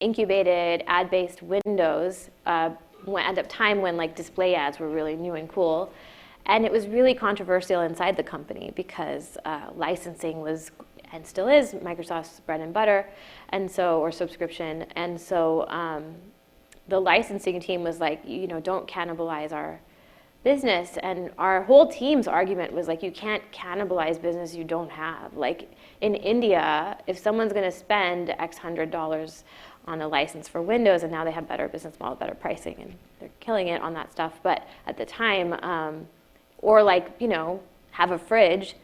incubated ad-based windows at a time when like display ads were really new and cool. And it was really controversial inside the company because licensing was, and still is, Microsoft's bread and butter, and so, or subscription. And so the licensing team was like, you know, don't cannibalize our business. And our whole team's argument was like, you can't cannibalize business you don't have. Like in India, if someone's going to spend X $100 on a license for Windows, and now they have better business model, better pricing, and they're killing it on that stuff. But at the time, or like, you know, have a fridge,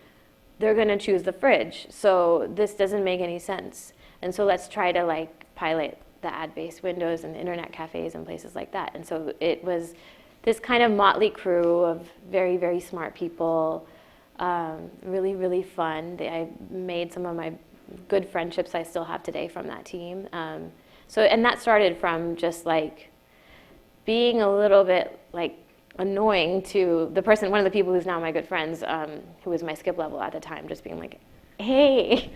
they're going to choose the fridge. So this doesn't make any sense. And so let's try to like pilot the ad-based windows and internet cafes and places like that. And so it was this kind of motley crew of very, very smart people, really, really fun. I made some of my good friendships I still have today from that team. And that started from just like being a little bit like annoying to the person, one of the people who's now my good friends, who was my skip level at the time, just being like, hey,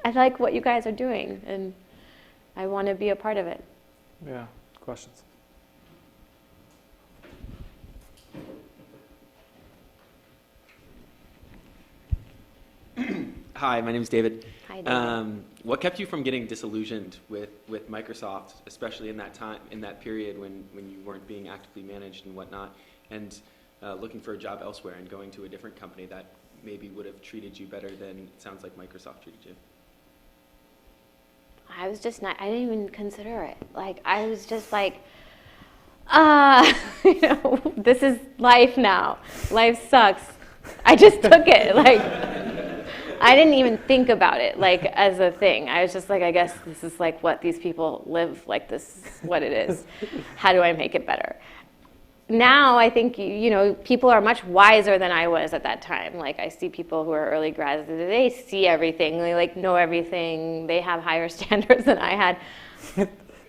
I like what you guys are doing, and I want to be a part of it. Yeah, questions? Hi, my name is David. Hi, David. What kept you from getting disillusioned with Microsoft, especially in that time, in that period when you weren't being actively managed and whatnot, and looking for a job elsewhere and going to a different company that maybe would have treated you better than it sounds like Microsoft treated you? I was just not, I didn't even consider it. Like, I was just like, you know, this is life now. Life sucks. I just took it. Like, I didn't even think about it, like, as a thing. I was just like, I guess this is like what these people live, like this is what it is. How do I make it better? Now I think, you know, people are much wiser than I was at that time. Like, I see people who are early grads, they see everything, they like know everything, they have higher standards than I had.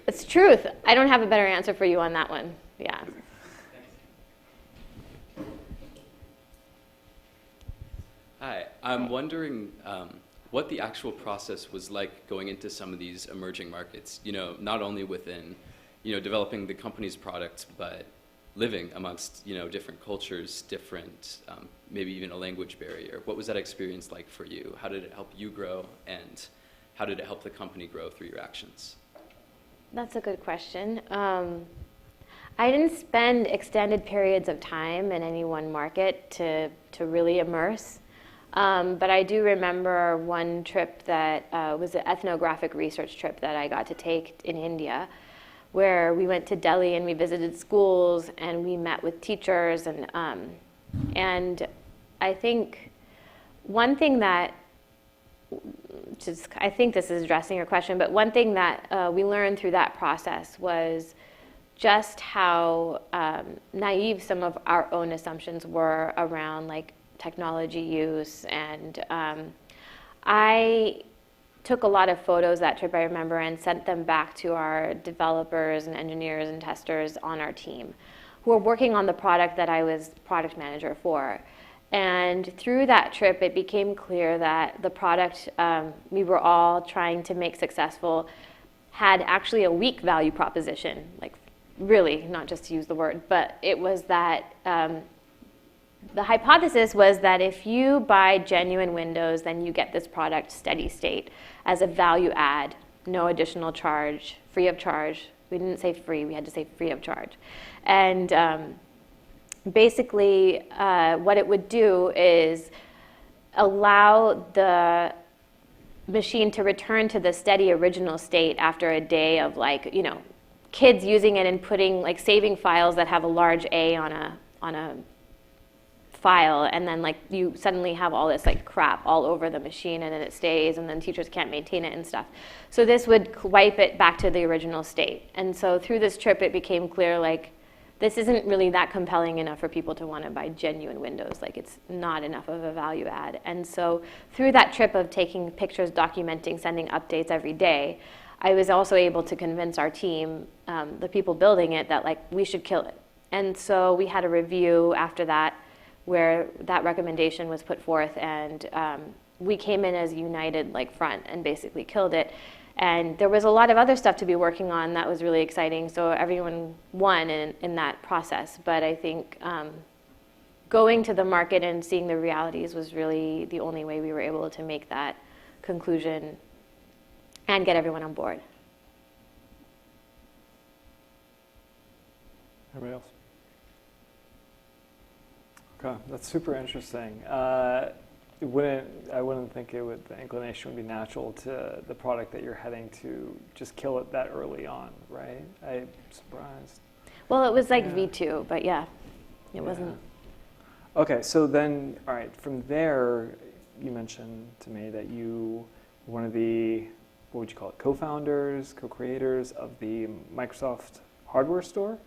It's truth. I don't have a better answer for you on that one. Yeah. Hi, I'm wondering what the actual process was like going into some of these emerging markets, you know, not only within, you know, developing the company's products, but living amongst, you know, different cultures, different, maybe even a language barrier. What was that experience like for you? How did it help you grow, and how did it help the company grow through your actions? That's a good question. I didn't spend extended periods of time in any one market to really immerse. But I do remember one trip that was an ethnographic research trip that I got to take in India, where we went to Delhi and we visited schools and we met with teachers, and I think one thing that, I think this is addressing your question, but one thing that we learned through that process was just how naive some of our own assumptions were around like technology use. And I took a lot of photos that trip, I remember, and sent them back to our developers and engineers and testers on our team who were working on the product that I was product manager for. And through that trip, it became clear that the product we were all trying to make successful had actually a weak value proposition, like really, not just to use the word, but it was that the hypothesis was that if you buy genuine Windows, then you get this product steady state as a value add, no additional charge, free of charge. We didn't say free, we had to say free of charge. And basically, what it would do is allow the machine to return to the steady original state after a day of, like, you know, kids using it and putting, like, saving files that have a large A on a file, and then like you suddenly have all this like crap all over the machine, and then it stays, and then teachers can't maintain it and stuff. So this would wipe it back to the original state. And so through this trip, it became clear, like, this isn't really that compelling enough for people to want to buy genuine Windows. Like, it's not enough of a value add. And so through that trip of taking pictures, documenting, sending updates every day, I was also able to convince our team, the people building it, that like we should kill it. And so we had a review after that where that recommendation was put forth, and we came in as a united like front and basically killed it. And there was a lot of other stuff to be working on that was really exciting. So everyone won in that process. But I think going to the market and seeing the realities was really the only way we were able to make that conclusion and get everyone on board. Everybody else? Okay, that's super interesting. I wouldn't think the inclination would be natural to the product that you're heading to just kill it that early on, right? I'm surprised. Well, it was like V2, but it wasn't. Okay, so then, all right, from there, you mentioned to me that you were one of the, what would you call it, co-founders, co-creators of the Microsoft hardware store?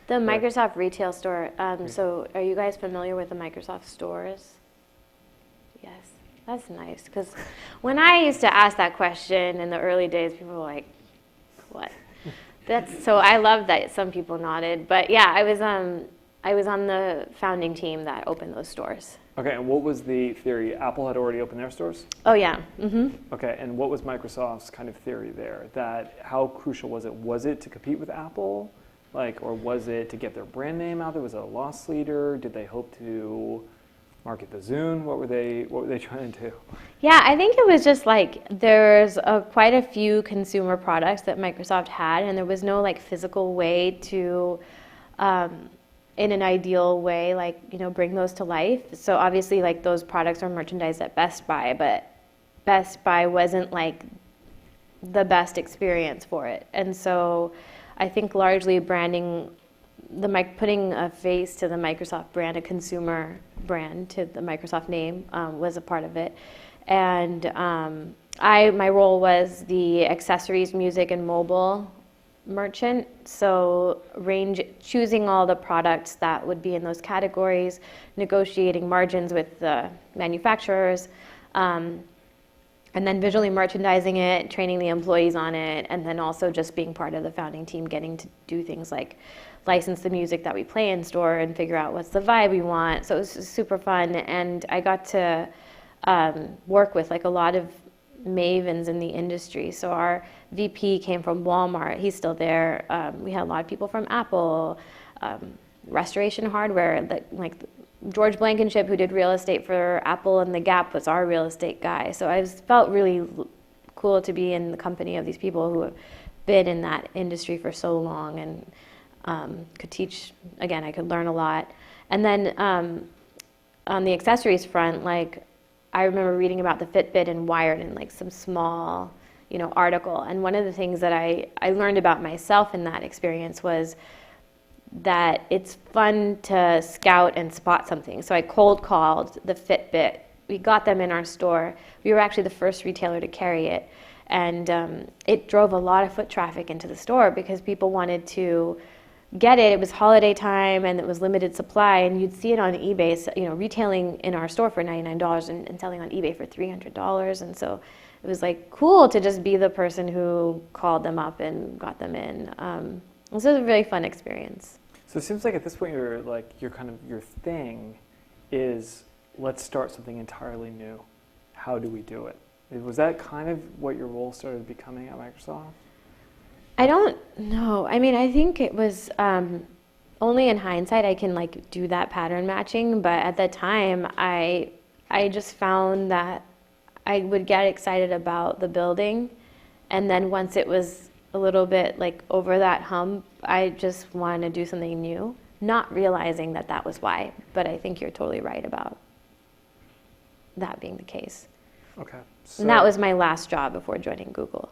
The Microsoft retail store. So are you guys familiar with the Microsoft stores? Yes, that's nice. Because when I used to ask that question in the early days, people were like, what? So I love that some people nodded. But yeah, I was on the founding team that opened those stores. Okay, and what was the theory? Apple had already opened their stores? Oh, yeah. Mm-hmm. Okay, and what was Microsoft's kind of theory there? That how crucial was it? Was it to compete with Apple? Or was it to get their brand name out there? Was it a loss leader? Did they hope to market the Zune? What were they trying to do? Yeah, I think it was just there's quite a few consumer products that Microsoft had, and there was no physical way to, in an ideal way, bring those to life. So obviously those products are merchandised at Best Buy, but Best Buy wasn't the best experience for it. And so I think largely branding, putting a face to the Microsoft brand, a consumer brand to the Microsoft name, was a part of it. And my role was the accessories, music, and mobile merchant. So choosing all the products that would be in those categories, negotiating margins with the manufacturers, and then visually merchandising it, training the employees on it, and then also just being part of the founding team, getting to do things like license the music that we play in store and figure out what's the vibe we want. So it was super fun, and I got to work with a lot of mavens in the industry. So our VP came from Walmart. He's still there. We had a lot of people from Apple, Restoration Hardware, George Blankenship, who did real estate for Apple and The Gap, was our real estate guy. So I felt really cool to be in the company of these people who have been in that industry for so long and could teach. Again, I could learn a lot. And then on the accessories front, I remember reading about the Fitbit and Wired in some small, article. And one of the things that I learned about myself in that experience was that it's fun to scout and spot something. So I cold called the Fitbit. We got them in our store. We were actually the first retailer to carry it. And it drove a lot of foot traffic into the store because people wanted to get it. It was holiday time and it was limited supply, and you'd see it on eBay, retailing in our store for $99 and selling on eBay for $300. And so it was cool to just be the person who called them up and got them in. This was a really fun experience. So it seems like at this point your thing is, let's start something entirely new. How do we do it? Was that kind of what your role started becoming at Microsoft? I don't know. I mean, I think it was only in hindsight I can do that pattern matching. But at the time, I just found that I would get excited about the building, and then once it was a little bit over that hump, I just wanted to do something new, not realizing that was why. But I think you're totally right about that being the case. Okay. And that was my last job before joining Google.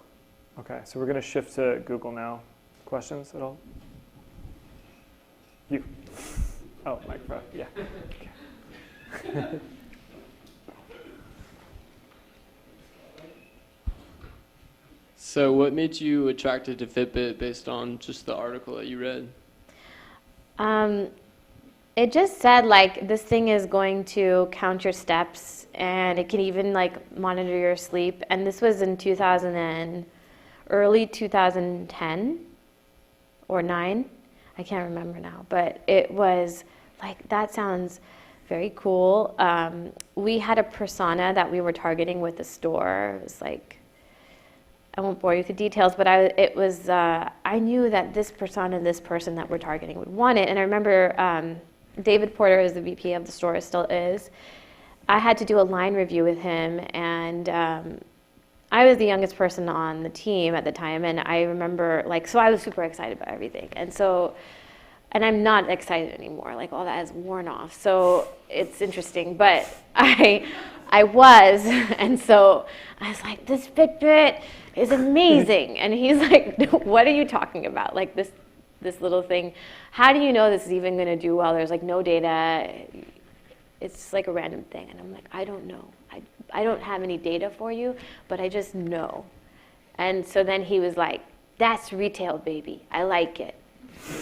Okay, so we're going to shift to Google now. Questions at all? You. Oh, microphone. Yeah. Okay. So what made you attracted to Fitbit based on just the article that you read? It just said this thing is going to count your steps, and it can even monitor your sleep. And this was in early 2010 or 9. I can't remember now, but it was that sounds very cool. We had a persona that we were targeting with the store. It was I won't bore you with the details, but I knew that this person and this person that we're targeting would want it. And I remember David Porter is the VP of the store, still is. I had to do a line review with him, and I was the youngest person on the team at the time, and I remember, so I was super excited about everything. And I'm not excited anymore, all that has worn off. So it's interesting, but I was, and so I was like, this Fitbit is amazing. And he's like, what are you talking about? This little thing. How do you know this is even going to do well? There's no data. It's a random thing. And I'm like, I don't know. I don't have any data for you, but I just know. And so then he was like, that's retail, baby. I like it.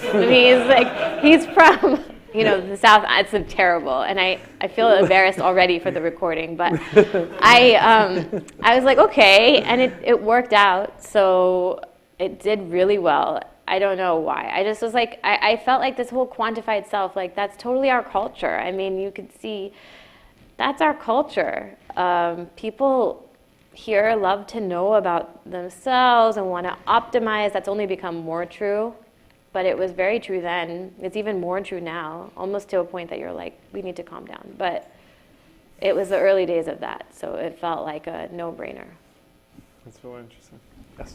And he's from, the South. It's terrible. And I feel embarrassed already for the recording, but I was like, okay. And it worked out. So it did really well. I don't know why. I just was I felt like this whole quantified self, that's totally our culture. I mean, you could see that's our culture. People here love to know about themselves and want to optimize. That's only become more true. But it was very true then. It's even more true now, almost to a point that you're like, we need to calm down. But it was the early days of that, so it felt like a no-brainer. That's really interesting. Yes.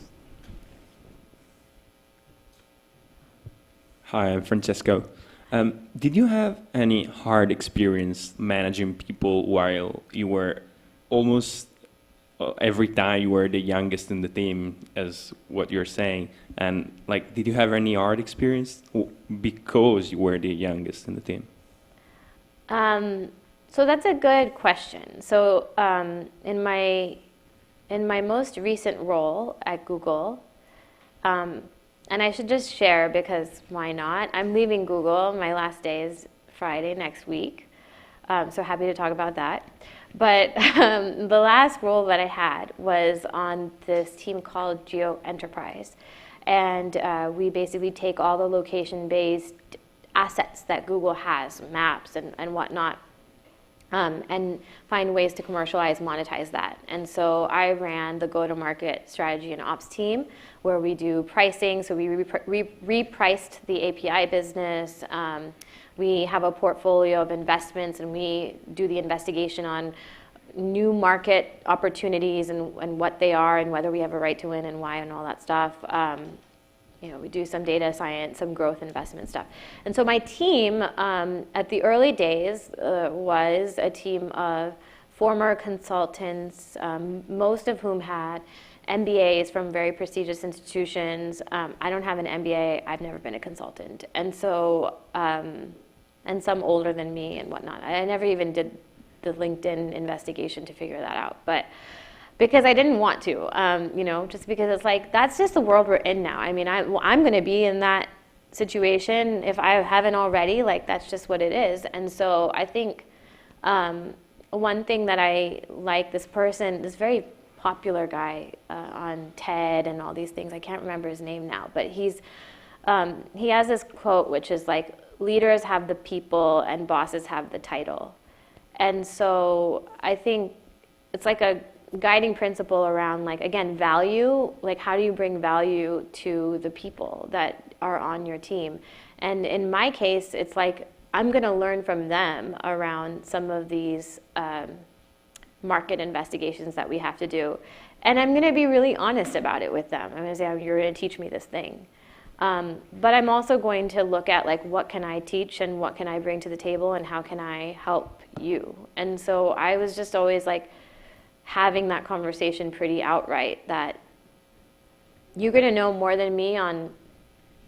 Hi, I'm Francesco. Did you have any hard experience managing people while you were almost every time you were the youngest in the team, as what you're saying? And did you have any hard experience because you were the youngest in the team? So that's a good question. So in my most recent role at Google, and I should just share because why not? I'm leaving Google. My last day is Friday next week. So happy to talk about that. But the last role that I had was on this team called Geo Enterprise. And we basically take all the location-based assets that Google has, maps and whatnot, and find ways to commercialize, monetize that. And so I ran the go-to-market strategy and ops team, where we do pricing. So we repriced the API business. We have a portfolio of investments, and we do the investigation on new market opportunities and what they are and whether we have a right to win and why and all that stuff. We do some data science, some growth investment stuff. And so my team at the early days was a team of former consultants, most of whom had MBAs from very prestigious institutions. I don't have an MBA. I've never been a consultant. And so, and some older than me and whatnot. I never even did the LinkedIn investigation to figure that out. But because I didn't want to, just because it's that's just the world we're in now. I mean, I'm going to be in that situation if I haven't already. That's just what it is. And so I think one thing that I like, this very popular guy on TED and all these things, I can't remember his name now, but he has this quote which is leaders have the people and bosses have the title. And so I think it's a guiding principle around again, value. How do you bring value to the people that are on your team? And in my case, it's I'm going to learn from them around some of these market investigations that we have to do. And I'm going to be really honest about it with them. I'm going to say, you're going to teach me this thing. But I'm also going to look at what can I teach and what can I bring to the table and how can I help you? And so I was just always having that conversation pretty outright that you're going to know more than me on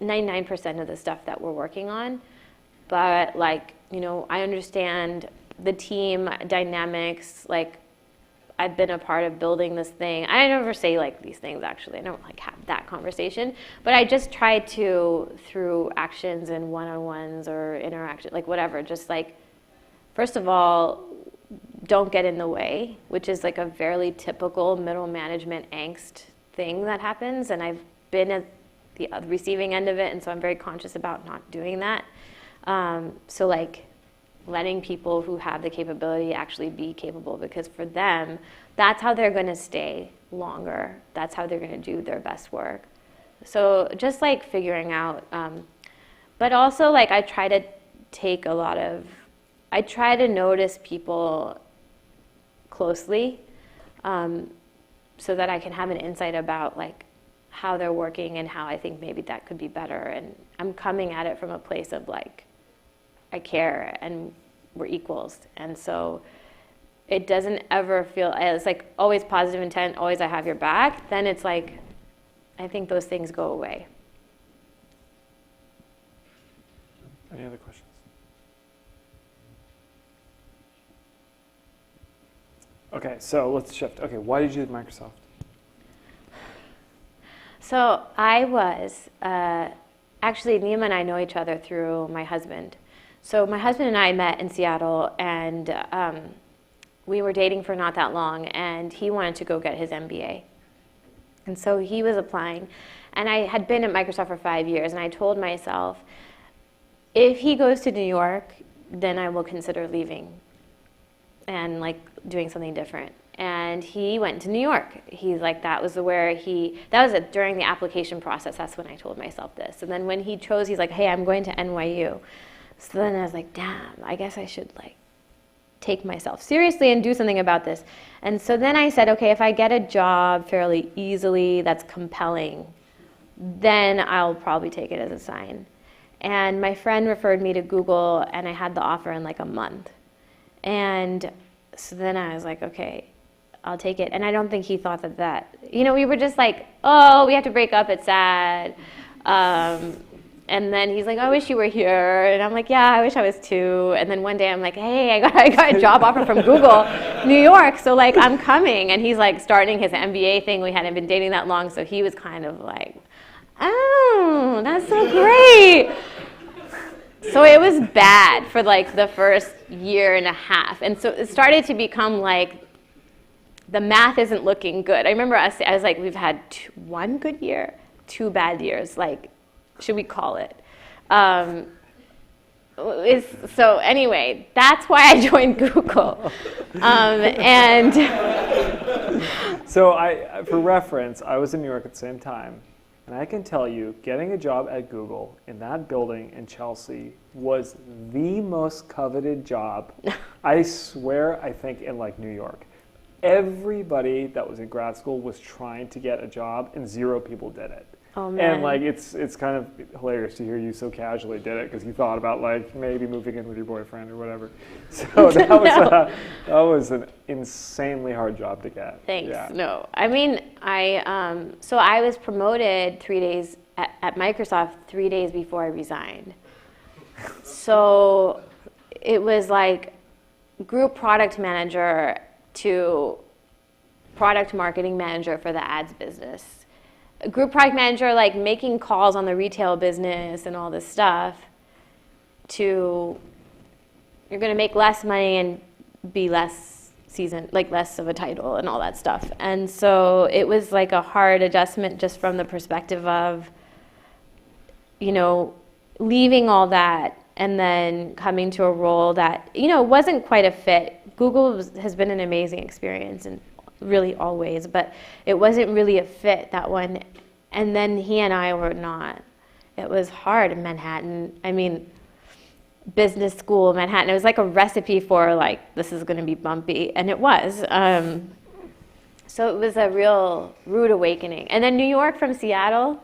99% of the stuff that we're working on. But I understand the team dynamics. I've been a part of building this thing. I never say these things, actually. I don't have that conversation. But I just try to, through actions and one-on-ones or interaction, whatever, just first of all, don't get in the way, which is a fairly typical middle management angst thing that happens. And I've been at the receiving end of it, and so I'm very conscious about not doing that. So letting people who have the capability actually be capable, because for them, that's how they're going to stay longer. That's how they're going to do their best work. So just like figuring out, but also like I try to notice people closely, so that I can have an insight about like how they're working and how I think maybe that could be better. And I'm coming at it from a place of like, I care and we're equals. And so it doesn't ever feel, it's like always positive intent, always I have your back. Then it's like, I think those things go away. Any other questions? Okay, so let's shift. Okay, why did you do Microsoft? So I was, actually Nima and I know each other through my husband. So my husband and I met in Seattle, and we were dating for not that long, and he wanted to go get his MBA. And so he was applying, and I had been at Microsoft for 5 years, and I told myself, if he goes to New York, then I will consider leaving and like doing something different. And he went to New York. He's like, that was during the application process. That's when I told myself this. And then when he chose, he's like, hey, I'm going to NYU. So then I was like, damn, I guess I should like take myself seriously and do something about this. And so then I said, okay, if I get a job fairly easily that's compelling, then I'll probably take it as a sign. And my friend referred me to Google, and I had the offer in like a month. And so then I was like, okay, I'll take it. And I don't think he thought that, we were just like, oh, we have to break up, it's sad. And then he's like, I wish you were here. And I'm like, yeah, I wish I was too. And then one day I'm like, hey, I got a job offer from Google, New York. So like, I'm coming. And he's like starting his MBA thing. We hadn't been dating that long. So he was kind of like, oh, that's so great. So it was bad for like the first year and a half. And so it started to become like, the math isn't looking good. I remember I was like, we've had one good year, 2 bad years. Like, should we call it? So anyway, that's why I joined Google. So for reference, I was in New York at the same time. And I can tell you, getting a job at Google in that building in Chelsea was the most coveted job, I swear, I think, in like New York. Everybody that was in grad school was trying to get a job, and 0 people did it. Oh, man. And like it's kind of hilarious to hear you so casually did it, because you thought about like maybe moving in with your boyfriend or whatever. So that was an insanely hard job to get. Thanks. Yeah. No, I mean so I was promoted 3 days at Microsoft 3 days before I resigned. So it was like group product manager to product marketing manager for the ads business. Group product manager, like making calls on the retail business and all this stuff, to you're going to make less money and be less seasoned, like less of a title and all that stuff. And so it was like a hard adjustment just from the perspective of, leaving all that and then coming to a role that, wasn't quite a fit. Google has been an amazing experience and really always, but it wasn't really a fit, that one. And then he and I were not. It was hard in Manhattan. I mean, business school in Manhattan. It was like a recipe for like, this is going to be bumpy, and it was. So it was a real rude awakening. And then New York from Seattle,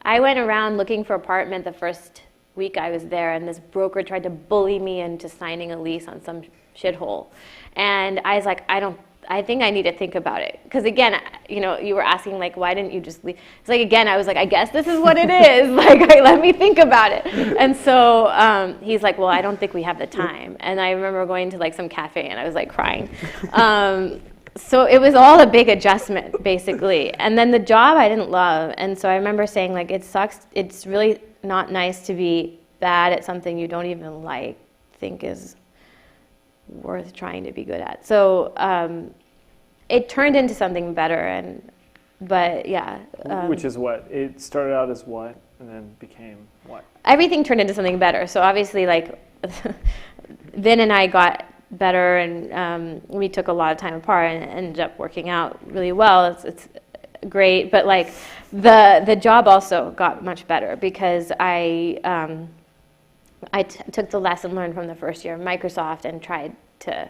I went around looking for an apartment the first week I was there, and this broker tried to bully me into signing a lease on some shithole. And I was like, I think I need to think about it. Because again, you were asking like, why didn't you just leave? It's like, again, I was like, I guess this is what it is. Like, let me think about it. And so he's like, well, I don't think we have the time. And I remember going to like some cafe, and I was like crying. So it was all a big adjustment, basically. And then the job I didn't love. And so I remember saying like, it sucks. It's really not nice to be bad at something you don't even think is worth trying to be good at. So it turned into something better, but yeah. Which is what? It started out as what, and then became what? Everything turned into something better. So obviously, like, Vin and I got better, and we took a lot of time apart, and it ended up working out really well. It's great, but like the job also got much better because I took the lesson learned from the first year of Microsoft and tried to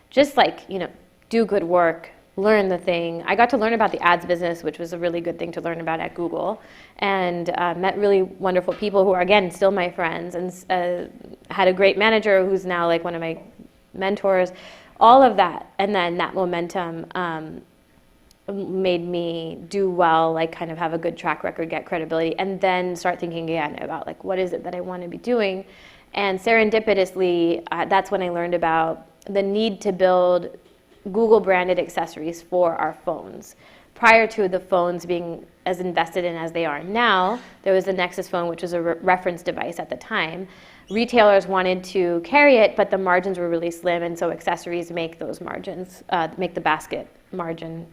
just do good work, learn the thing. I got to learn about the ads business, which was a really good thing to learn about at Google, and met really wonderful people who are, again, still my friends, and had a great manager who's now like one of my mentors, all of that. And then that momentum made me do well, like kind of have a good track record, get credibility, and then start thinking again about like, what is it that I want to be doing? And serendipitously, that's when I learned about the need to build Google branded accessories for our phones. Prior to the phones being as invested in as they are now, there was the Nexus phone, which was a reference device at the time. Retailers wanted to carry it, but the margins were really slim, and so accessories make those margins, make the basket margin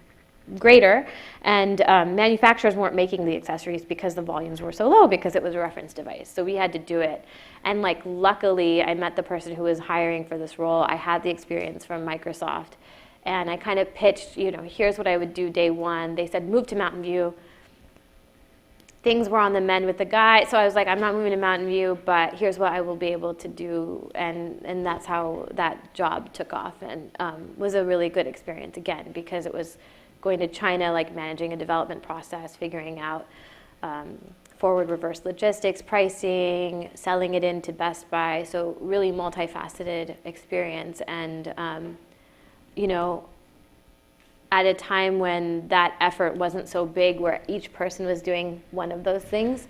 greater, and manufacturers weren't making the accessories because the volumes were so low because it was a reference device. So we had to do it. And like luckily I met the person who was hiring for this role. I had the experience from Microsoft, and I kind of pitched, here's what I would do day one. They said move to Mountain View. Things were on the mend with the guy, so I was like, I'm not moving to Mountain View, but here's what I will be able to do, and that's how that job took off, and was a really good experience again because it was going to China, like managing a development process, figuring out forward reverse logistics, pricing, selling it into Best Buy. So really multifaceted experience. And, at a time when that effort wasn't so big, where each person was doing one of those things,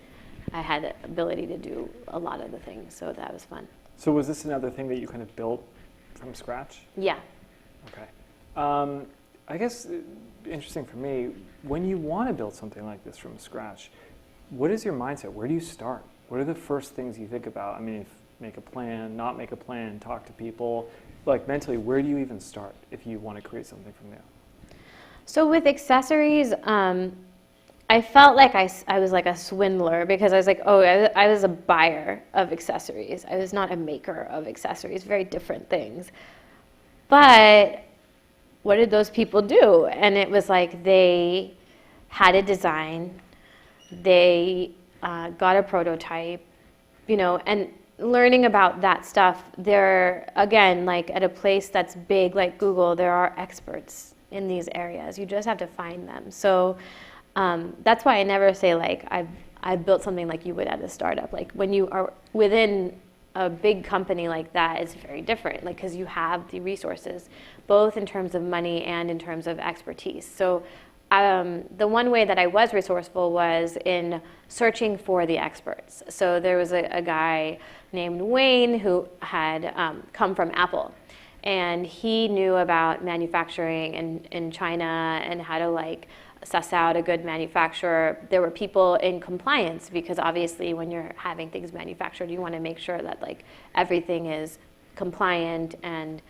I had the ability to do a lot of the things. So that was fun. So was this another thing that you kind of built from scratch? Yeah. Okay. I guess interesting for me, when you want to build something like this from scratch, what is your mindset? Where do you start? What are the first things you think about? I mean, make a plan, not make a plan, talk to people. Like mentally, where do you even start if you want to create something from there? So with accessories, I felt like I was like a swindler because I was like, I was a buyer of accessories. I was not a maker of accessories, very different things. But what did those people do? And it was like they had a design, they got a prototype, and learning about that stuff. They're, again, like at a place that's big like Google, there are experts in these areas. You just have to find them. So that's why I never say like I've built something like you would at a startup. Like when you are within a big company like that, it's very different, like because you have the resources, both in terms of money and in terms of expertise. So the one way that I was resourceful was in searching for the experts. So there was a guy named Wayne who had come from Apple, and he knew about manufacturing in China and how to like suss out a good manufacturer. There were people in compliance because obviously when you're having things manufactured, you want to make sure that like everything is compliant and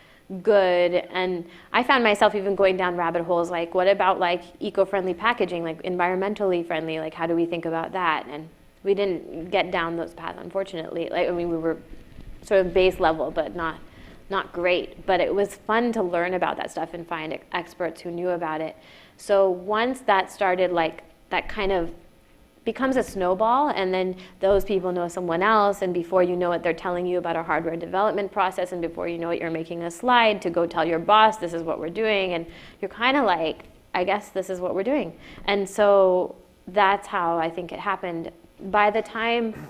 good. And I found myself even going down rabbit holes like, what about like eco-friendly packaging, like environmentally friendly, like how do we think about that? And we didn't get down those paths, unfortunately. Like, I mean, we were sort of base level, but not great. But it was fun to learn about that stuff and find experts who knew about it. So once that started, like that kind of becomes a snowball, and then those people know someone else, and before you know it, they're telling you about a hardware development process, and before you know it, you're making a slide to go tell your boss, this is what we're doing, and you're kind of like, I guess this is what we're doing. And so that's how I think it happened. By the time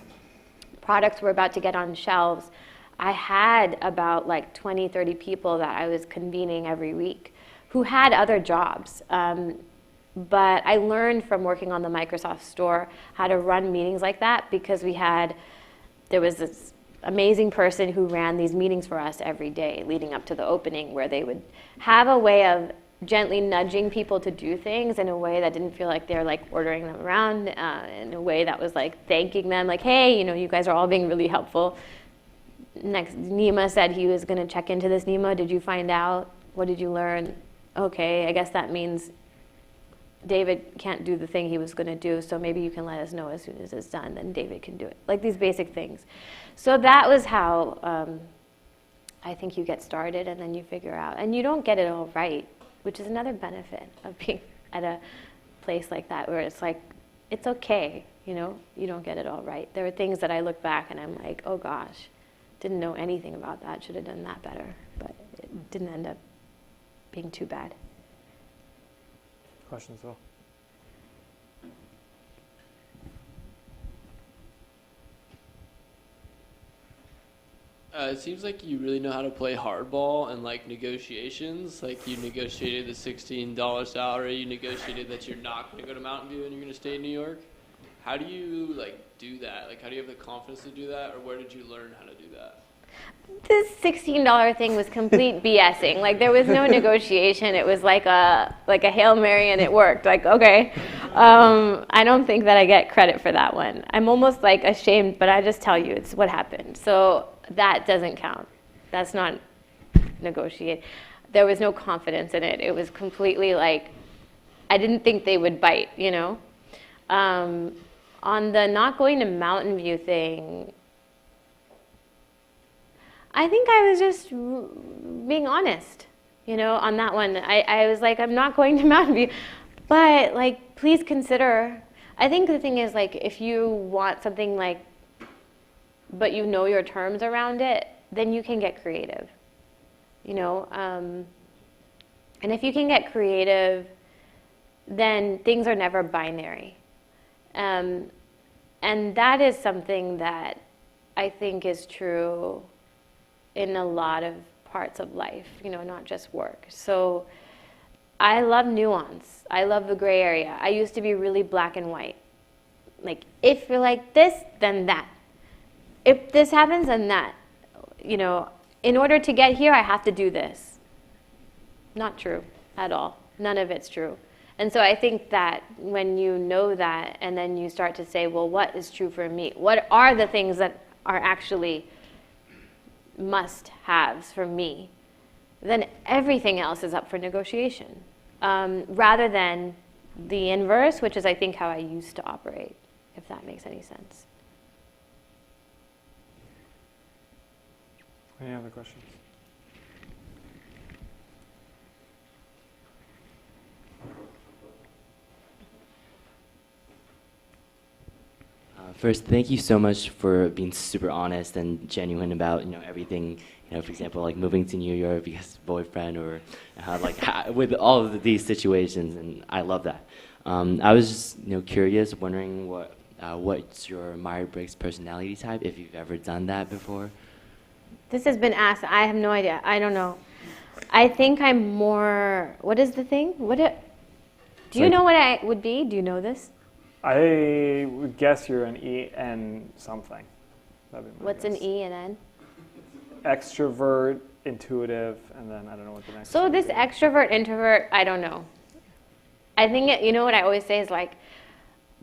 products were about to get on shelves, I had about like 20, 30 people that I was convening every week who had other jobs. But I learned from working on the Microsoft store how to run meetings like that because there was this amazing person who ran these meetings for us every day leading up to the opening, where they would have a way of gently nudging people to do things in a way that didn't feel like they're like ordering them around, in a way that was like thanking them, like, hey, you guys are all being really helpful. Next, Nima said he was going to check into this. Nima, did you find out? What did you learn? Okay, I guess that means David can't do the thing he was going to do, so maybe you can let us know as soon as it's done, then David can do it. Like these basic things. So that was how I think you get started and then you figure out. And you don't get it all right, which is another benefit of being at a place like that, where it's like, it's okay, you know, you don't get it all right. There are things that I look back and I'm like, oh gosh, didn't know anything about that, should have done that better. But it didn't end up being too bad. Questions, Will? It seems like you really know how to play hardball and like negotiations. Like you negotiated the $16 salary. You negotiated that you're not going to go to Mountain View and you're going to stay in New York. How do you like do that? Like, how do you have the confidence to do that, or where did you learn how to do that? This $16 thing was complete BSing. Like, there was no negotiation. It was like a Hail Mary, and it worked. Like, okay. I don't think that I get credit for that one. I'm almost like ashamed, but I just tell you, it's what happened. So that doesn't count. That's not negotiate. There was no confidence in it. It was completely like, I didn't think they would bite, you know? On the not going to Mountain View thing, I think I was just being honest, you know, on that one. I was like, I'm not going to Mountain View, but like, please consider. I think the thing is, like, if you want something like, but you know your terms around it, then you can get creative, you know. And if you can get creative, then things are never binary. And that is something that I think is true in a lot of parts of life, you know, not just work. So I love nuance. I love the gray area. I used to be really black and white. Like, if you're like this, then that. If this happens, then that. You know, in order to get here, I have to do this. Not true at all. None of it's true. And so I think that when you know that, and then you start to say, well, what is true for me? What are the things that are actually must-haves for me? Then everything else is up for negotiation, rather than the inverse, which is, I think, how I used to operate, if that makes any sense. Any other questions? First, thank you so much for being super honest and genuine about, you know, everything. You know, for example, like moving to New York because of boyfriend, or with all of these situations, and I love that. I was just, you know, curious, wondering what's your Myers-Briggs personality type, if you've ever done that before. This has been asked. I have no idea. I don't know. I think I'm more. What is the thing? Do you know what I would be? Do you know this? I would guess you're an E and something. That'd be my What's guess. an E and N? Extrovert, intuitive, and then I don't know what the next So one this would be. extrovert, introvert, I don't know. I think, you know what I always say is, like,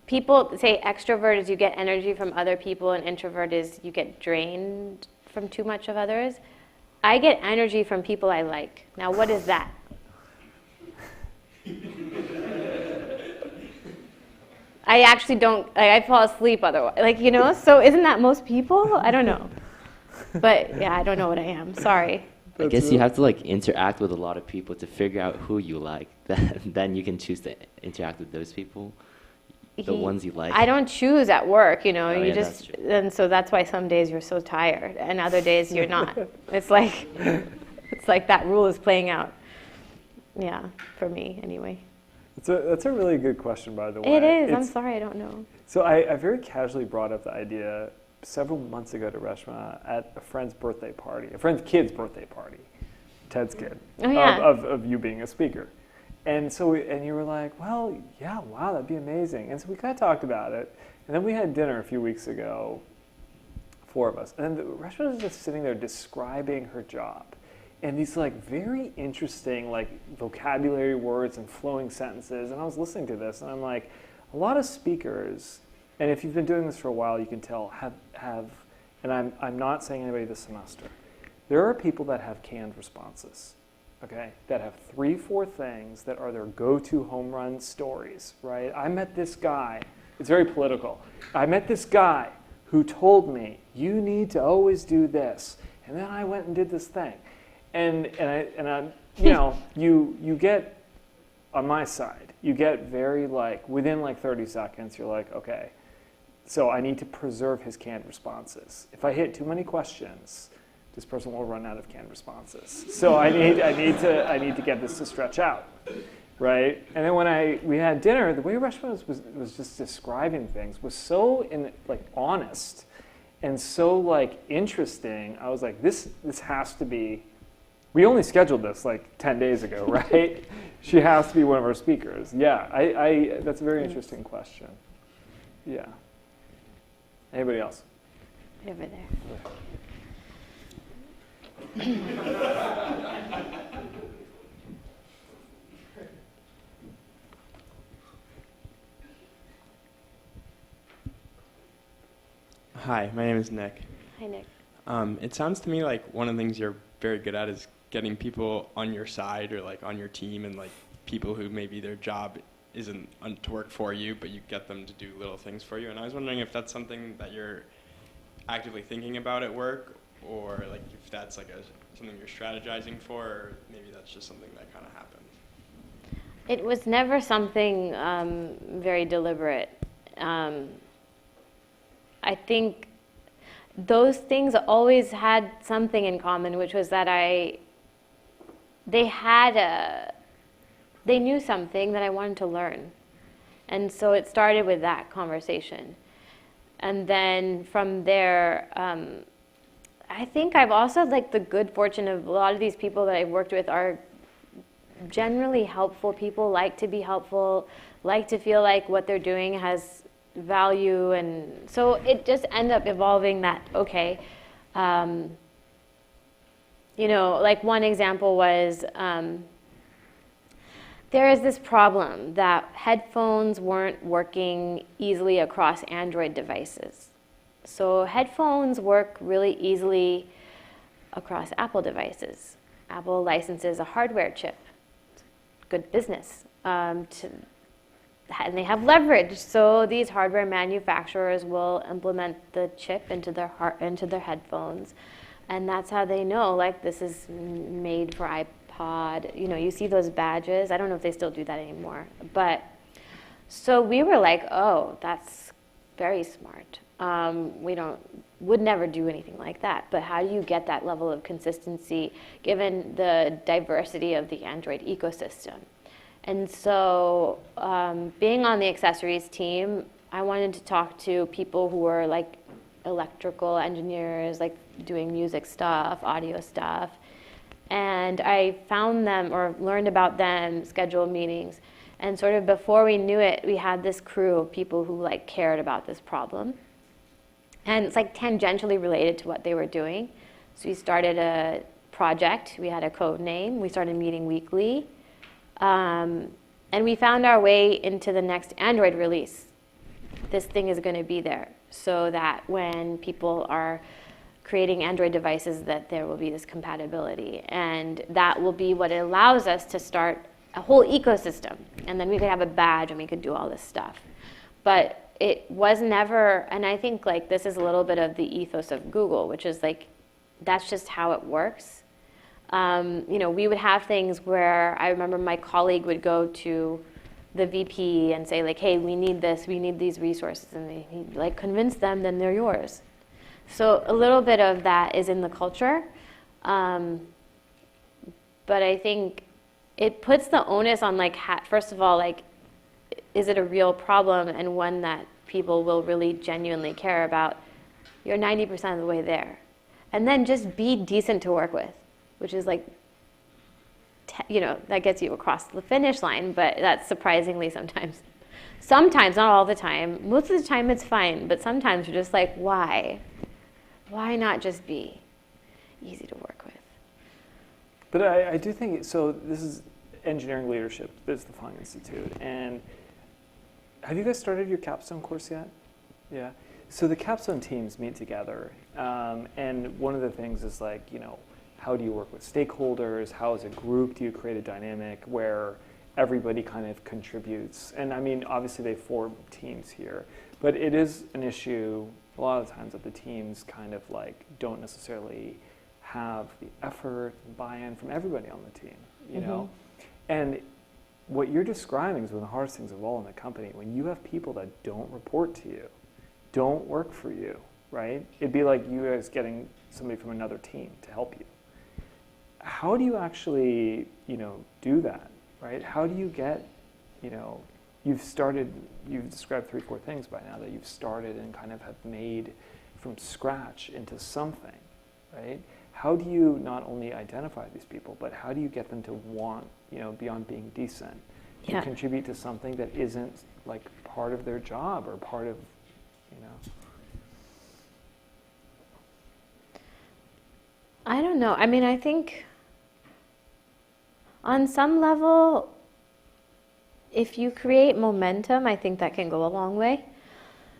people say extrovert is you get energy from other people, and introvert is you get drained from too much of others. I get energy from people I like. Now, what is that? I actually don't, like, I fall asleep otherwise, like, you know, so isn't that most people? I don't know. But yeah, I don't know what I am, sorry. I guess you have to like interact with a lot of people to figure out who you like. Then you can choose to interact with those people, the ones you like. I don't choose at work, you know, Oh, you yeah, just, that's true. and so that's why some days you're so tired and other days you're not. It's like that rule is playing out. Yeah, for me anyway. That's a really good question, by the way. It is, I'm sorry, I don't know. So I very casually brought up the idea several months ago to Reshma at a friend's birthday party, a friend's kid's birthday party, Ted's kid, Oh, yeah. of you being a speaker. And so, and you were like, well, yeah, wow, that'd be amazing. And so we kind of talked about it. And then we had dinner a few weeks ago, 4 of us. And then Reshma was just sitting there describing her job. And these like very interesting like vocabulary words and flowing sentences. And I was listening to this and I'm like, a lot of speakers, and if you've been doing this for a while, you can tell, have and I'm not saying anybody this semester, there are people that have canned responses, okay? That have 3-4 things that are their go-to home run stories, right? I met this guy, it's very political. I met this guy who told me, you need to always do this. and then I went and did this thing. And I you know, you get, on my side, you get very like, within like 30 seconds, you're like, okay, so I need to preserve his canned responses. If I hit too many questions, this person will run out of canned responses. So I need to get this to stretch out, right? And then when we had dinner, the way Reshma was just describing things was so honest and so like interesting. I was like, this has to be. We only scheduled this like 10 days ago, right? She has to be one of our speakers. Yeah, that's a very interesting question. Yeah. Anybody else? Over there. Hi, my name is Nick. Hi, Nick. It sounds to me like one of the things you're very good at is getting people on your side or like on your team, and like people who maybe their job isn't to work for you, but you get them to do little things for you. And I was wondering if that's something that you're actively thinking about at work, or like if that's like something you're strategizing for, or maybe that's just something that kind of happened. It was never something very deliberate. I think those things always had something in common, which was that they knew something that I wanted to learn. And so it started with that conversation. And then from there, I think I've also like the good fortune of a lot of these people that I've worked with are generally helpful people, like to be helpful, like to feel like what they're doing has value. And so it just ended up evolving that, okay, you know, like one example was, there is this problem that headphones weren't working easily across Android devices. So headphones work really easily across Apple devices. Apple licenses a hardware chip. Good business. And they have leverage. So these hardware manufacturers will implement the chip into their headphones. And that's how they know, like, this is made for iPod. You know, you see those badges. I don't know if they still do that anymore. But so we were like, oh, that's very smart. Would never do anything like that. But how do you get that level of consistency given the diversity of the Android ecosystem? And so being on the accessories team, I wanted to talk to people who were like electrical engineers, like doing music stuff, audio stuff. And I found them or learned about them, scheduled meetings. And sort of before we knew it, we had this crew of people who like cared about this problem. And it's like tangentially related to what they were doing. So we started a project. We had a code name. We started meeting weekly. And we found our way into the next Android release. This thing is going to be there so that when people are creating Android devices, that there will be this compatibility. And that will be what allows us to start a whole ecosystem. And then we could have a badge and we could do all this stuff. But it was never, and I think like this is a little bit of the ethos of Google, which is like, that's just how it works. You know, we would have things where I remember my colleague would go to the VP and say like, hey, we need this, we need these resources. And he'd like convince them, then they're yours. So a little bit of that is in the culture. But I think it puts the onus on like, first of all, like, is it a real problem and one that people will really genuinely care about? You're 90% of the way there. And then just be decent to work with, which is like, you know, that gets you across the finish line, but that's surprisingly sometimes. Sometimes, not all the time. Most of the time it's fine, but sometimes you're just like, why? Why not just be easy to work with? But I do think, so this is engineering leadership, this is the Fung Institute, and have you guys started your capstone course yet? Yeah. So the capstone teams meet together, and one of the things is like, you know, how do you work with stakeholders? How as a group do you create a dynamic where everybody kind of contributes? And I mean, obviously they form teams here, but it is an issue a lot of times that the teams kind of like don't necessarily have the effort and buy-in from everybody on the team, you know? And what you're describing is one of the hardest things of all in the company. When you have people that don't report to you, don't work for you, right? It'd be like you guys getting somebody from another team to help you. How do you actually, do that, right? How do you get, you've described 3-4 things by now that you've started and kind of have made from scratch into something, right? How do you not only identify these people, but how do you get them to want, beyond being decent, to contribute to something that isn't like part of their job or part of, I don't know. I mean, I think on some level, if you create momentum, I think that can go a long way.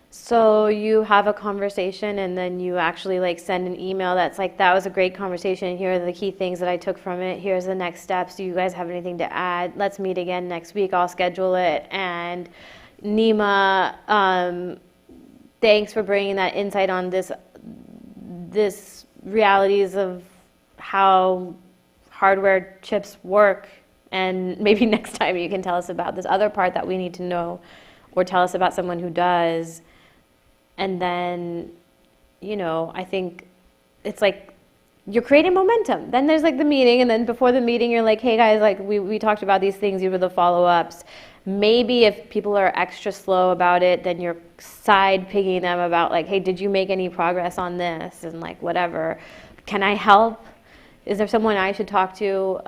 So you have a conversation and then you actually like send an email that's like, that was a great conversation. Here are the key things that I took from it. Here's the next steps. Do you guys have anything to add? Let's meet again next week. I'll schedule it. And Nima, thanks for bringing that insight on this realities of how hardware chips work. And maybe next time you can tell us about this other part that we need to know, or tell us about someone who does. And then, I think it's like you're creating momentum. Then there's like the meeting, and then before the meeting, you're like, hey guys, like we talked about these things, these were the follow-ups. Maybe if people are extra slow about it, then you're side picking them about like, hey, did you make any progress on this? And like, whatever. Can I help? Is there someone I should talk to?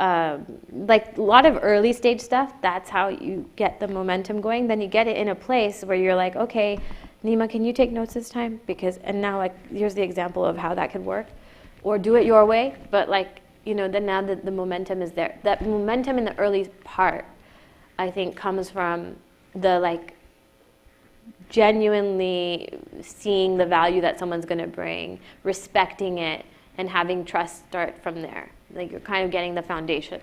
Like a lot of early stage stuff, that's how you get the momentum going. Then you get it in a place where you're like, okay, Nima, can you take notes this time? And now like, here's the example of how that could work. Or do it your way, but like, then now that the momentum is there. That momentum in the early part, I think, comes from the like, genuinely seeing the value that someone's gonna bring, respecting it, and having trust start from there. Like you're kind of getting the foundation.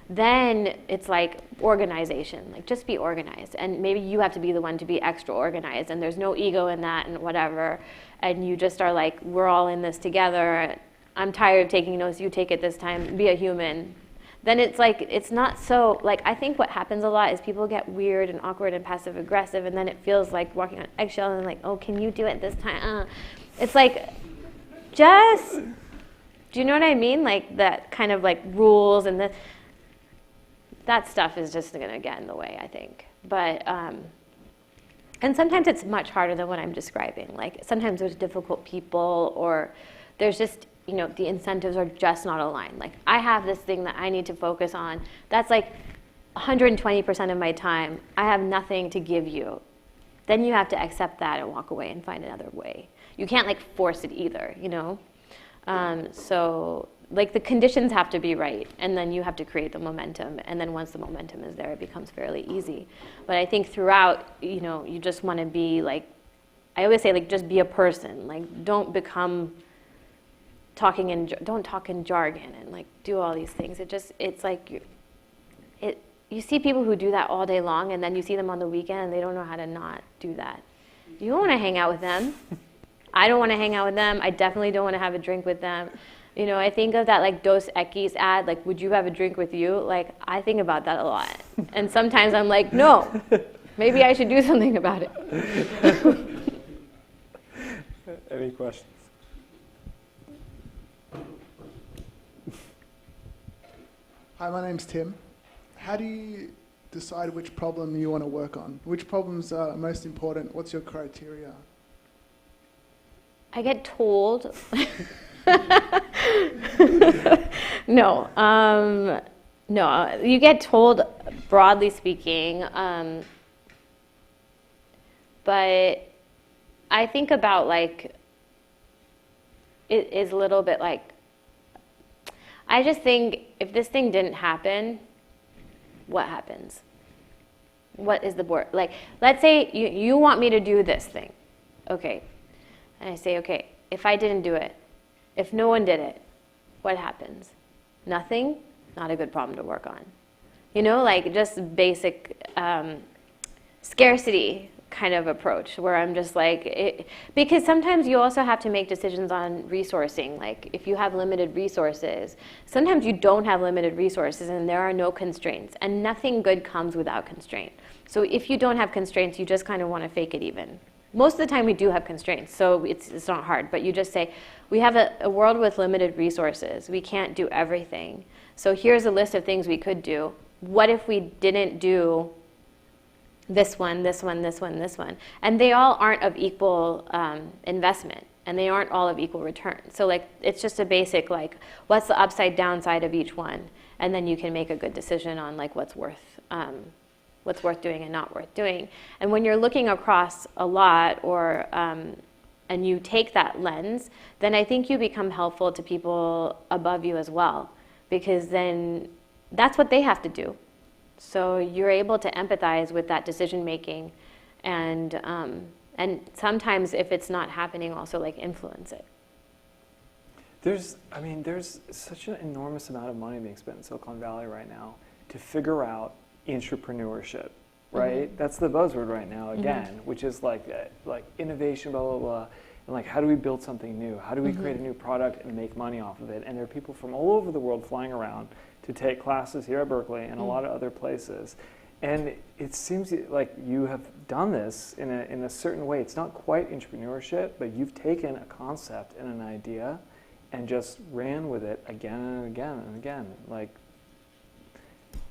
Then it's like organization, like just be organized. And maybe you have to be the one to be extra organized, and there's no ego in that and whatever. And you just are like, we're all in this together. I'm tired of taking notes, you take it this time, be a human. Then it's like, it's not so, like I think what happens a lot is people get weird and awkward and passive aggressive, and then it feels like walking on eggshell and like, oh, can you do it this time? It's like, just, do you know what I mean? Like that kind of like rules and that stuff is just gonna get in the way, I think. But, and sometimes it's much harder than what I'm describing. Like sometimes there's difficult people, or there's just, the incentives are just not aligned. Like I have this thing that I need to focus on. That's like 120% of my time. I have nothing to give you. Then you have to accept that and walk away and find another way. You can't like force it either, So like the conditions have to be right, and then you have to create the momentum, and then once the momentum is there, it becomes fairly easy. But I think throughout, you just want to be like, I always say like just be a person. Like don't become don't talk in jargon and like do all these things. It's like you see people who do that all day long, and then you see them on the weekend and they don't know how to not do that. You don't want to hang out with them. I don't want to hang out with them. I definitely don't want to have a drink with them. I think of that like Dos Equis ad, like, would you have a drink with you? Like, I think about that a lot. And sometimes I'm like, no, maybe I should do something about it. Any questions? Hi, my name's Tim. How do you decide which problem you want to work on? Which problems are most important? What's your criteria? I get told. No, you get told, broadly speaking, but I think about like, it is a little bit like, I just think if this thing didn't happen, what happens? What is the board? Like, let's say you want me to do this thing. Okay. And I say, okay, if I didn't do it, if no one did it, what happens? Nothing? Not a good problem to work on. Like just basic scarcity kind of approach where I'm just like, because sometimes you also have to make decisions on resourcing. Like if you have limited resources, sometimes you don't have limited resources and there are no constraints, and nothing good comes without constraint. So if you don't have constraints, you just kind of want to fake it even. Most of the time we do have constraints, so it's not hard, but you just say, we have a world with limited resources. We can't do everything. So here's a list of things we could do. What if we didn't do this one, this one, this one, this one? And they all aren't of equal investment, and they aren't all of equal return. So like, it's just a basic, like, what's the upside downside of each one? And then you can make a good decision on like what's worth doing and not worth doing. And when you're looking across a lot, or and you take that lens, then I think you become helpful to people above you as well, because then that's what they have to do. So you're able to empathize with that decision making, and sometimes if it's not happening, also like influence it. There's such an enormous amount of money being spent in Silicon Valley right now to figure out entrepreneurship, right? Mm-hmm. That's the buzzword right now again, mm-hmm. which is like innovation, blah, blah, blah. And like, how do we build something new? How do we mm-hmm. create a new product and make money off of it? And there are people from all over the world flying around to take classes here at Berkeley and mm-hmm. a lot of other places. And it seems like you have done this in a certain way. It's not quite entrepreneurship, but you've taken a concept and an idea and just ran with it again and again and again. Like,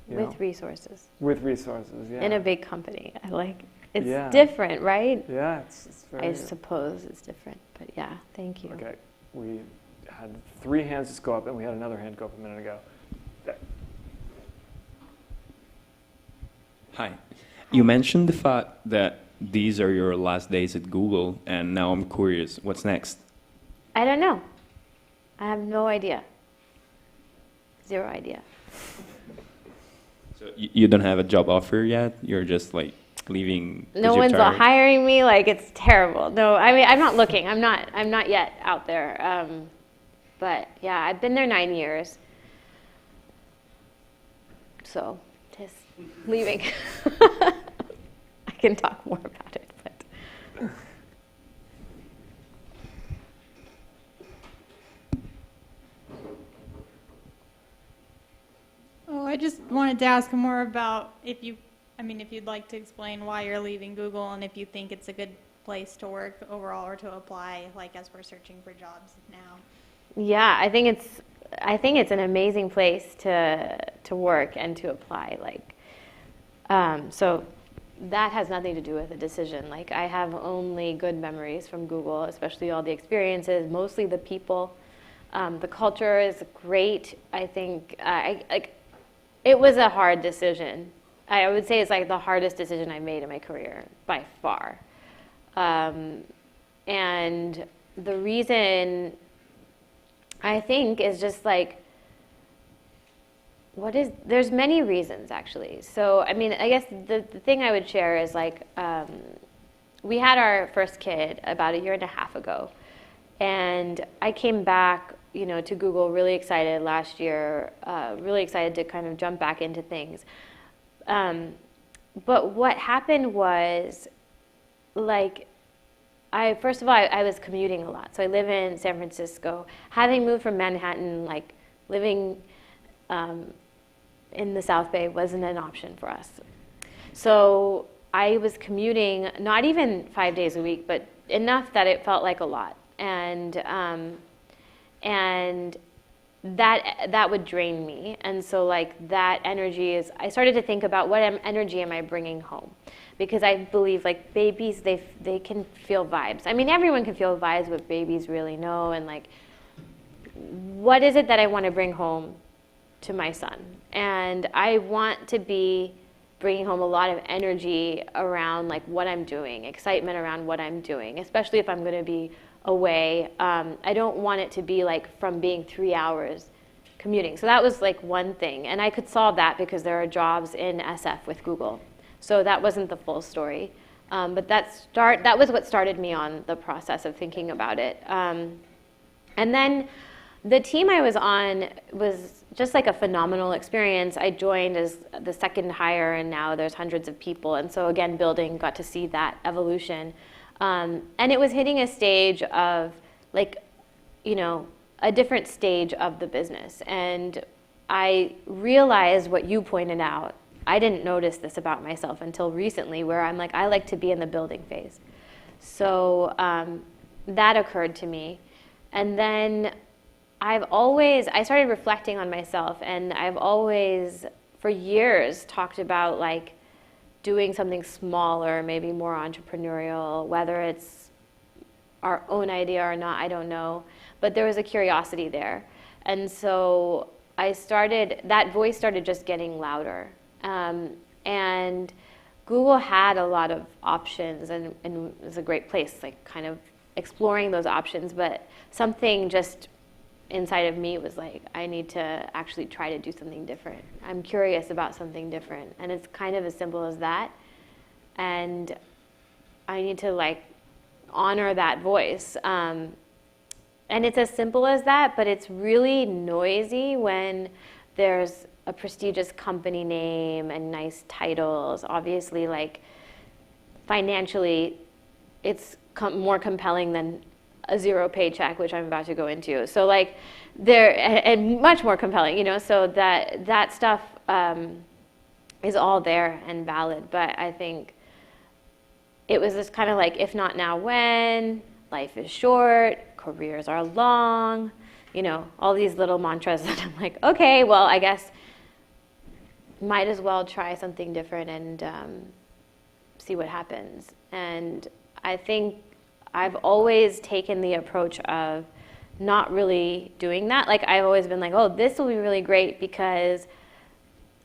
with resources. With resources, yeah. In a big company. It's different, right? Yeah, it's very... I suppose it's different, but yeah, thank you. Okay, we had 3 hands just go up, and we had another hand go up a minute ago. Hi. You mentioned the fact that these are your last days at Google, and now I'm curious, what's next? I don't know. I have no idea. 0 idea. So you don't have a job offer yet? You're just like leaving? No one's hiring me. Like, it's terrible. No, I mean, I'm not looking. I'm not yet out there. But yeah, I've been there 9 years. So just leaving. I can talk more about it, but. Oh, I just wanted to ask more about if you'd like to explain why you're leaving Google, and if you think it's a good place to work overall or to apply, like as we're searching for jobs now. Yeah, I think it's an amazing place to work and to apply. Like, so that has nothing to do with a decision. Like, I have only good memories from Google, especially all the experiences, mostly the people. The culture is great. I think it was a hard decision. I would say it's like the hardest decision I made in my career by far. And the reason I think is just like, there's many reasons actually. So, I mean, I guess the thing I would share is like, we had our first kid about 1.5 years ago. And I came back, to Google really excited last year, really excited to kind of jump back into things. But what happened was, like, first of all, I was commuting a lot. So I live in San Francisco. Having moved from Manhattan, like living in the South Bay wasn't an option for us. So I was commuting, not even 5 days a week, but enough that it felt like a lot. And that would drain me. And so like that energy I started to think about what energy am I bringing home? Because I believe like babies, they can feel vibes. I mean, everyone can feel vibes, but babies really know. And like, what is it that I want to bring home to my son? And I want to be bringing home a lot of energy around like what I'm doing, excitement around what I'm doing, especially if I'm going to be away. I don't want it to be like from being 3 hours commuting. So that was like one thing. And I could solve that because there are jobs in SF with Google. So that wasn't the full story. But that was what started me on the process of thinking about it. And then the team I was on was just like a phenomenal experience. I joined as the second hire, and now there's hundreds of people. And so again, got to see that evolution. And it was hitting a stage of like, a different stage of the business. And I realized what you pointed out. I didn't notice this about myself until recently, where I'm like, I like to be in the building phase. So that occurred to me. And then I started reflecting on myself, and I've always, for years, talked about like doing something smaller, maybe more entrepreneurial, whether it's our own idea or not, I don't know. But there was a curiosity there. And so that voice started just getting louder. And Google had a lot of options, and it was a great place, like kind of exploring those options, but something just inside of me was like, I need to actually try to do something different. I'm curious about something different. And it's kind of as simple as that. And I need to like honor that voice. And it's as simple as that, but it's really noisy when there's a prestigious company name and nice titles. Obviously, like financially, it's more compelling than a zero paycheck, which I'm about to go into. So like and much more compelling, so that stuff is all there and valid. But I think it was this kind of like, if not now, when? Life is short, careers are long, all these little mantras that I'm like, okay, well, I guess might as well try something different and see what happens. And I think I've always taken the approach of not really doing that. Like I've always been like, oh, this will be really great because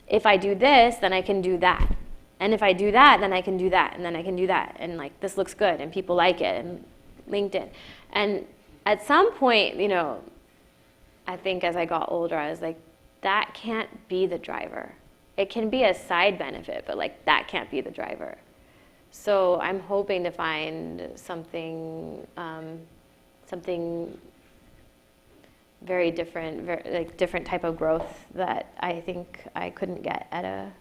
if I do this, then I can do that. And if I do that, then I can do that, and then I can do that. And like, this looks good, and people like it, and LinkedIn. And at some point, I think as I got older, I was like, that can't be the driver. It can be a side benefit, but like, that can't be the driver. So I'm hoping to find something very different, different type of growth that I think I couldn't get at a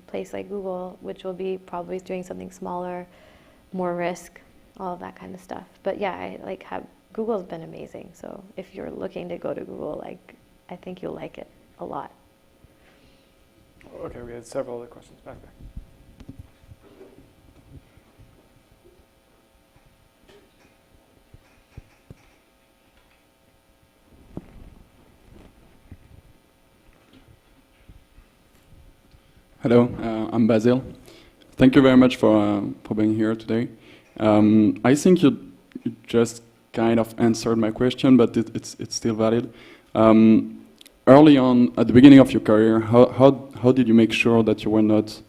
place like Google, which will be probably doing something smaller, more risk, all of that kind of stuff. But yeah, Google's been amazing. So if you're looking to go to Google, I think you'll like it a lot. Okay, we had several other questions back there. Hello, I'm Basil. Thank you very much for being here today. I think you just kind of answered my question, but it's still valid. Early on, at the beginning of your career, how did you make sure that you were not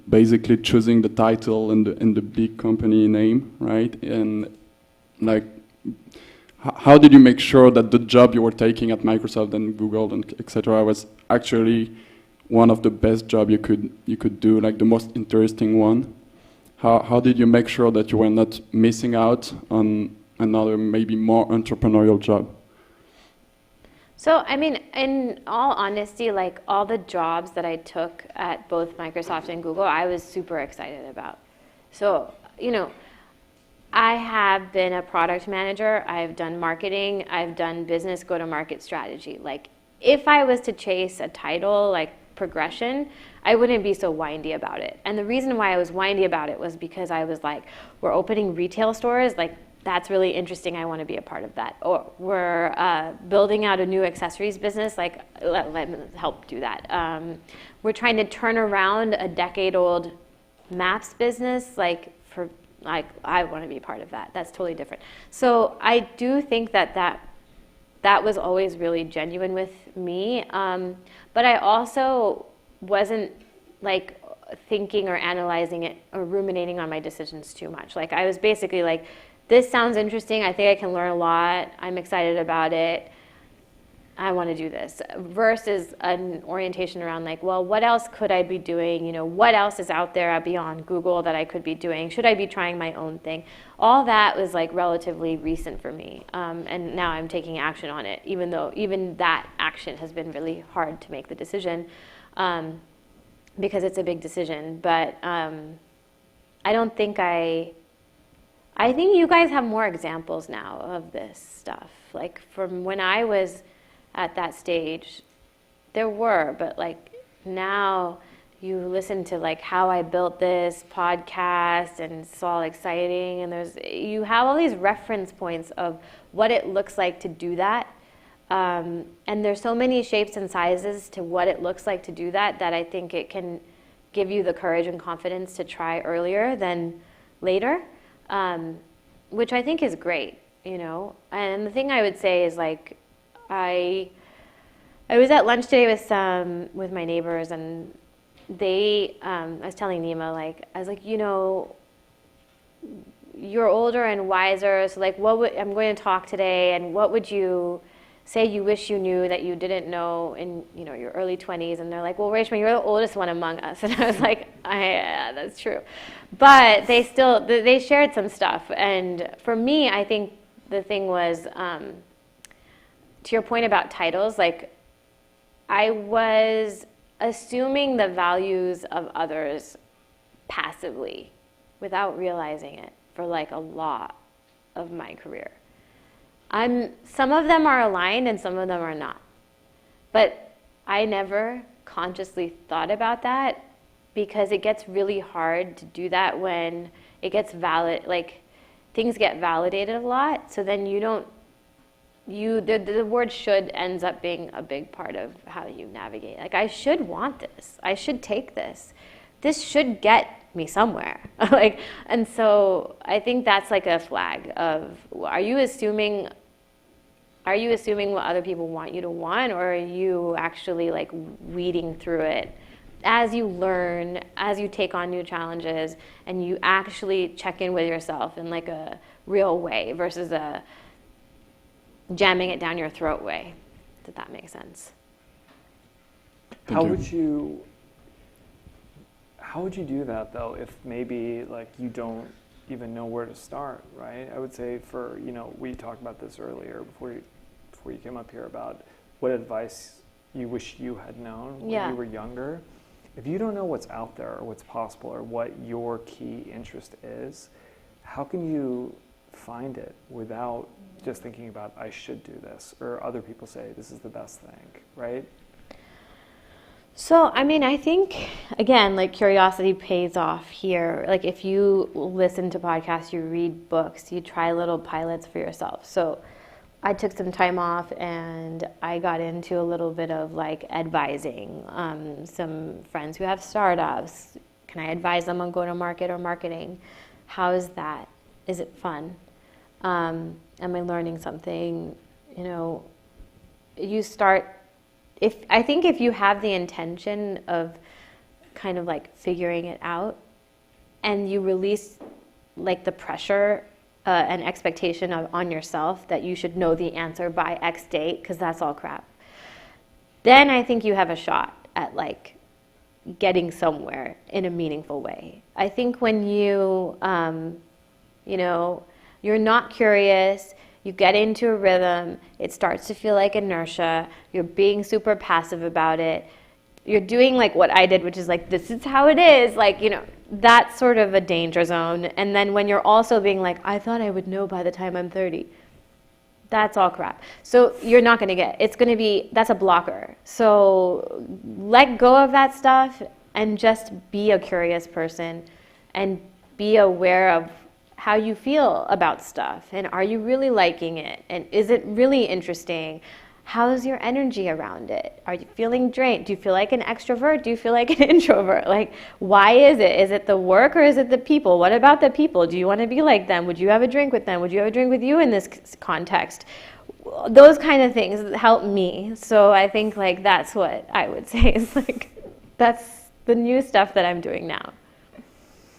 basically choosing the title and the big company name, right? And like, how did you make sure that the job you were taking at Microsoft and Google and etc. was actually one of the best jobs you could do, like the most interesting one? How did you make sure that you were not missing out on another maybe more entrepreneurial job? So, I mean, in all honesty, like all the jobs that I took at both Microsoft and Google, I was super excited about. So, I have been a product manager, I've done marketing, I've done business go-to-market strategy. Like, if I was to chase a title, like progression, I wouldn't be so windy about it. And the reason why I was windy about it was because I was like, we're opening retail stores, like that's really interesting, I want to be a part of that. Or we're building out a new accessories business, like let me help do that. We're trying to turn around a decade-old maps business, I want to be part of that. That's totally different. So I do think that was always really genuine with me. But I also wasn't like thinking or analyzing it or ruminating on my decisions too much. Like I was basically like, this sounds interesting. I think I can learn a lot. I'm excited about it. I want to do this, versus an orientation around like, well, what else could I be doing? You know, what else is out there beyond Google that I could be doing? Should I be trying my own thing? All that was like relatively recent for me, and now I'm taking action on it, even though even that action has been really hard to make the decision, because it's a big decision. But I don't think I think you guys have more examples now of this stuff. Like from when I was at that stage, there were, but like now you listen to like how I built this podcast and it's all exciting, and you have all these reference points of what it looks like to do that, and there's so many shapes and sizes to what it looks like to do that I think it can give you the courage and confidence to try earlier than later, which I think is great, you know. And the thing I would say is like I was at lunch today with my neighbors, and I was telling Nima, like, I was like, you know, you're older and wiser, so like I'm going to talk today, and what would you say you wish you knew that you didn't know in, you know, your early 20s? And they're like, well, Rachel, you're the oldest one among us. And I was like, yeah, that's true. But they shared some stuff. And for me, I think the thing was, to your point about titles, like I was assuming the values of others passively without realizing it for like a lot of my career. Some of them are aligned and some of them are not. But I never consciously thought about that, because it gets really hard to do that when it gets like things get validated a lot. So then the word should ends up being a big part of how you navigate. Like, I should want this. I should take this. This should get me somewhere. Like, and so I think that's like a flag of, are you assuming what other people want you to want, or are you actually like weeding through it as you learn, as you take on new challenges, and you actually check in with yourself in like a real way versus a jamming it down your throat way? Did that make sense? How would you do that though, if maybe like you don't even know where to start, right? I would say for, you know, we talked about this earlier before you came up here about what advice you wish you had known when you were younger. If you don't know what's out there or what's possible or what your key interest is, how can you find it without just thinking about, I should do this, or other people say this is the best thing, right? So, I mean, I think, again, like curiosity pays off here. Like if you listen to podcasts, you read books, you try little pilots for yourself. So I took some time off and I got into a little bit of like advising some friends who have startups. Can I advise them on go-to-market or marketing? How is that? Is it fun? Am I learning something? You know, you start, I think if you have the intention of kind of like figuring it out, and you release like the pressure and expectation on yourself that you should know the answer by X date, because that's all crap, then I think you have a shot at like getting somewhere in a meaningful way. I think when you, you know, you're not curious, you get into a rhythm, it starts to feel like inertia, you're being super passive about it, you're doing like what I did, which is like, this is how it is, like, you know, that's sort of a danger zone. And then when you're also being like, I thought I would know by the time I'm 30, that's all crap. So you're not going to get, it's going to be, that's a blocker. So let go of that stuff and just be a curious person and be aware of how you feel about stuff, and are you really liking it, and is it really interesting? How's your energy around it? Are you feeling drained? Do you feel like an extrovert? Do you feel like an introvert? Like, why is it? Is it the work or is it the people? What about the people? Do you want to be like them? Would you have a drink with them? Would you have a drink with you in this context? Those kind of things help me. So I think like that's what I would say is like, that's the new stuff that I'm doing now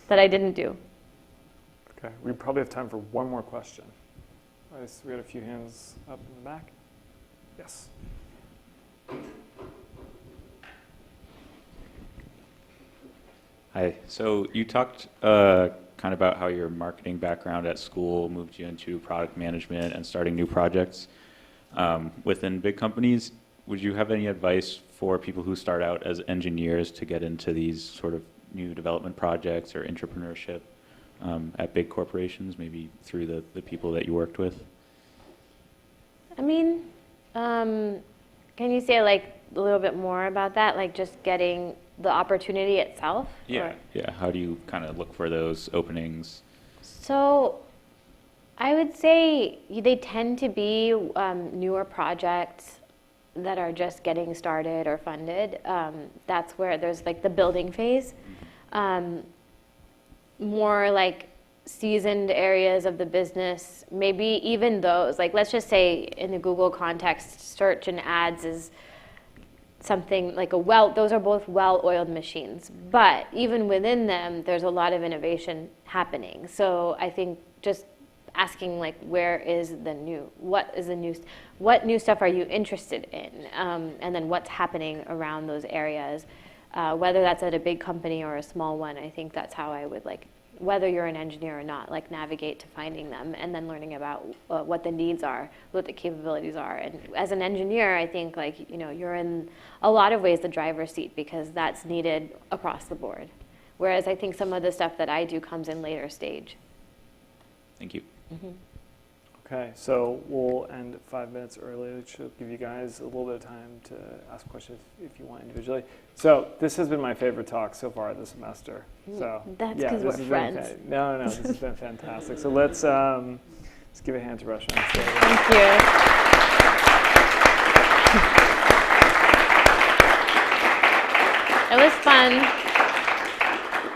that I didn't do. Okay, we probably have time for one more question. We had a few hands up in the back. Yes. Hi. So you talked kind of about how your marketing background at school moved you into product management and starting new projects within big companies. Would you have any advice for people who start out as engineers to get into these sort of new development projects or entrepreneurship at big corporations, maybe through the people that you worked with? I mean, can you say like a little bit more about that? Like just getting the opportunity itself? Yeah. Or? Yeah. How do you kind of look for those openings? So I would say they tend to be newer projects that are just getting started or funded. That's where there's like the building phase. More like seasoned areas of the business, maybe even those, like let's just say in the Google context, search and ads is something like those are both well-oiled machines, but even within them, there's a lot of innovation happening. So I think just asking like, what new stuff are you interested in? And then what's happening around those areas, whether that's at a big company or a small one. I think that's how I would like, whether you're an engineer or not, like navigate to finding them and then learning about what the needs are, what the capabilities are. And as an engineer, I think like, you're in a lot of ways the driver's seat because that's needed across the board. Whereas I think some of the stuff that I do comes in later stage. Thank you. Mm-hmm. Okay, so we'll end 5 minutes early, which will give you guys a little bit of time to ask questions if you want individually. So this has been my favorite talk so far this semester. So that's because we're friends. No, this has been fantastic. So let's give a hand to Russia. Thank you. It was fun.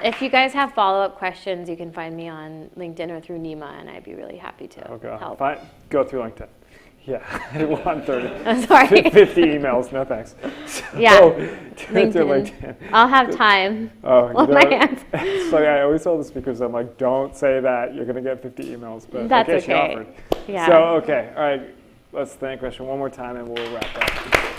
If you guys have follow-up questions, you can find me on LinkedIn or through Nima, and I'd be really happy to help. Fine. Go through LinkedIn. Yeah, I want 30. I'm sorry. 50 emails, no thanks. So, yeah, LinkedIn. I'll have time on my hands. It's funny, I always tell the speakers, I'm like, don't say that, you're going to get 50 emails. But that's okay. She okay. offered. Yeah. So, okay, all right, let's thank Russia one more time, and we'll wrap up.